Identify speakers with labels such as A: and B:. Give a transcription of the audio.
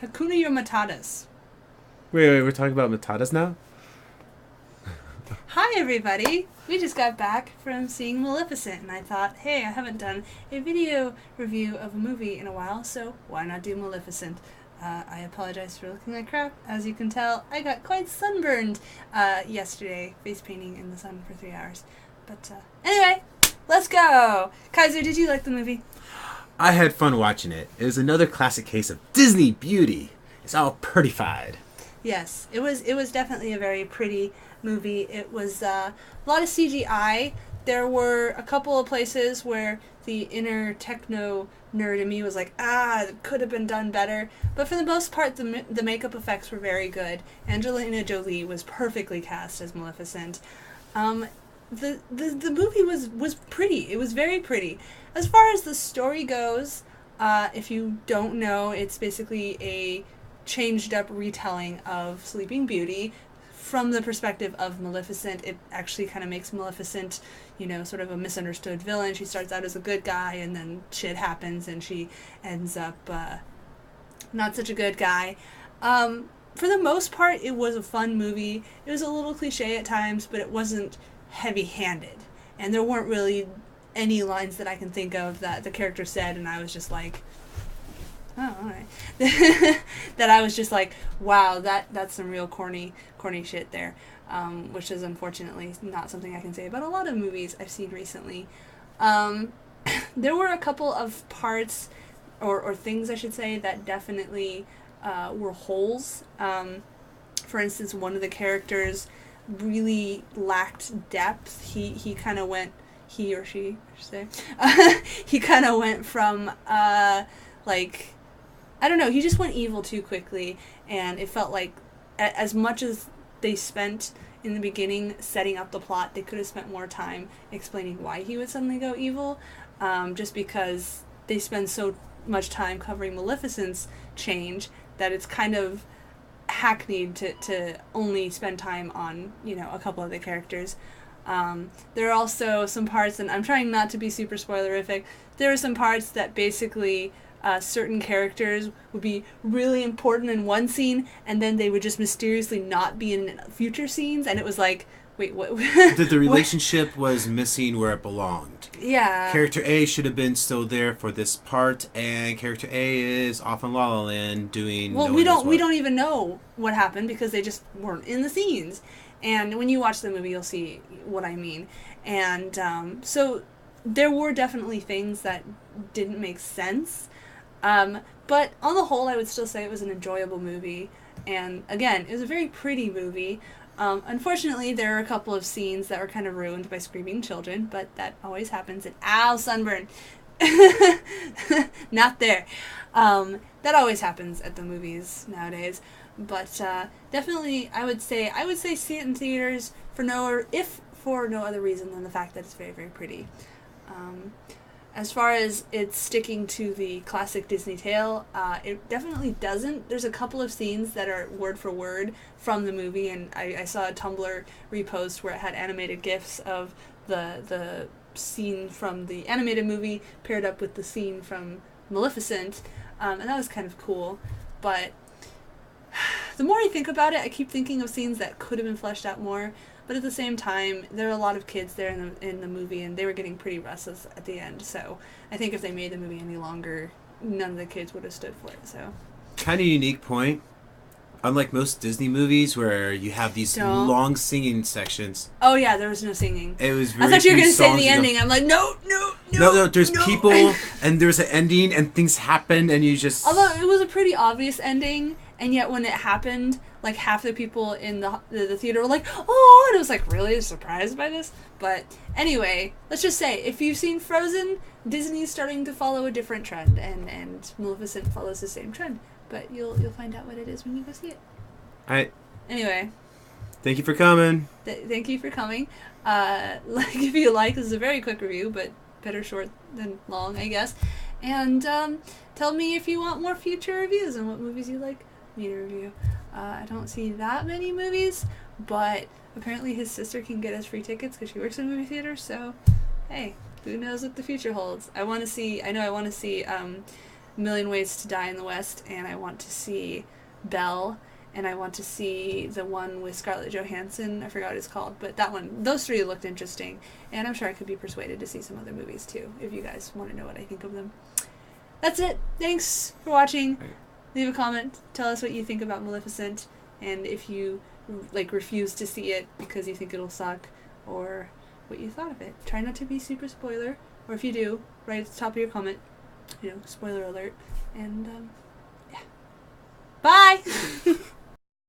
A: Hakuna Your Matatas.
B: Wait, we're talking about Matatas now?
A: Hi everybody! We just got back from seeing Maleficent and I thought, hey, I haven't done a video review of a movie in a while, so why not do Maleficent? I apologize for looking like crap. As you can tell, I got quite sunburned yesterday, face painting in the sun for 3 hours. But anyway, let's go! Kaiser, did you like the movie?
B: I had fun watching it. It was another classic case of Disney beauty. It's all prettified.
A: Yes, it was definitely a very pretty movie. It was a lot of CGI. There were a couple of places where the inner techno nerd in me was like, it could have been done better. But for the most part, the makeup effects were very good. Angelina Jolie was perfectly cast as Maleficent. The movie was pretty. It was very pretty. As far as the story goes, if you don't know, it's basically a changed up retelling of Sleeping Beauty from the perspective of Maleficent. It actually kind of makes Maleficent, sort of a misunderstood villain. She starts out as a good guy and then shit happens and she ends up not such a good guy. For the most part, it was a fun movie. It was a little cliche at times, but it wasn't heavy-handed. And there weren't really any lines that I can think of that the character said and I was just like, oh, all right. That I was just like, wow, that's some real corny shit there, which is unfortunately not something I can say about a lot of movies I've seen recently. There were a couple of parts, or things I should say, that definitely were holes. For instance, one of the characters really lacked depth. He kind of went, he or she, I should say, he kind of went from, I don't know, he just went evil too quickly, and it felt like as much as they spent in the beginning setting up the plot, they could have spent more time explaining why he would suddenly go evil, just because they spend so much time covering Maleficent's change that it's kind of hackneyed to only spend time on, a couple of the characters. There are also some parts, and I'm trying not to be super spoilerific, there are some parts that basically certain characters would be really important in one scene, and then they would just mysteriously not be in future scenes, and it was like, wait, what?
B: That the relationship was missing where it belonged.
A: Yeah.
B: Character A should have been still there for this part, and character A is off in La La Land doing.
A: Well, we don't even know what happened because they just weren't in the scenes, and when you watch the movie, you'll see what I mean, and so there were definitely things that didn't make sense. But on the whole, I would still say it was an enjoyable movie. And again, it was a very pretty movie. Unfortunately, there are a couple of scenes that were kind of ruined by screaming children, but that always happens. And sunburn. Not there. That always happens at the movies nowadays. But definitely, I would say see it in theaters for no other reason than the fact that it's very, very pretty. As far as it's sticking to the classic Disney tale, it definitely doesn't. There's a couple of scenes that are word for word from the movie, and I saw a Tumblr repost where it had animated GIFs of the scene from the animated movie paired up with the scene from Maleficent, and that was kind of cool. But the more I think about it, I keep thinking of scenes that could have been fleshed out more. But at the same time, there are a lot of kids there in the movie, and they were getting pretty restless at the end. So I think if they made the movie any longer, none of the kids would have stood for it. So
B: kind of unique point. Unlike most Disney movies where you have these long singing sections.
A: Oh yeah, there was no singing.
B: It was very
A: I thought you were going to say the ending. I'm like, no.
B: There's people, and there's an ending, and things happen, and you just.
A: Although it was a pretty obvious ending, and yet when it happened, like half the people in the theater were like, oh, and it was like, really surprised by this? But anyway, let's just say, if you've seen Frozen, Disney's starting to follow a different trend, and Maleficent follows the same trend. But you'll find out what it is when you go see it.
B: Alright.
A: Anyway.
B: Thank you for coming.
A: Thank you for coming. If you like, this is a very quick review, but better short than long, I guess. And tell me if you want more future reviews and what movies you'd like me to review. I don't see that many movies, but apparently his sister can get us free tickets because she works in a movie theater, so hey, who knows what the future holds. I want to see Million Ways to Die in the West, and I want to see Belle, and I want to see the one with Scarlett Johansson. I forgot what it's called, but that one, those three looked interesting, and I'm sure I could be persuaded to see some other movies too, if you guys want to know what I think of them. That's it. Thanks for watching. Leave a comment. Tell us what you think about Maleficent, and if you refuse to see it because you think it'll suck, or what you thought of it. Try not to be super spoiler, or if you do, write at the top of your comment, spoiler alert, and yeah. Bye!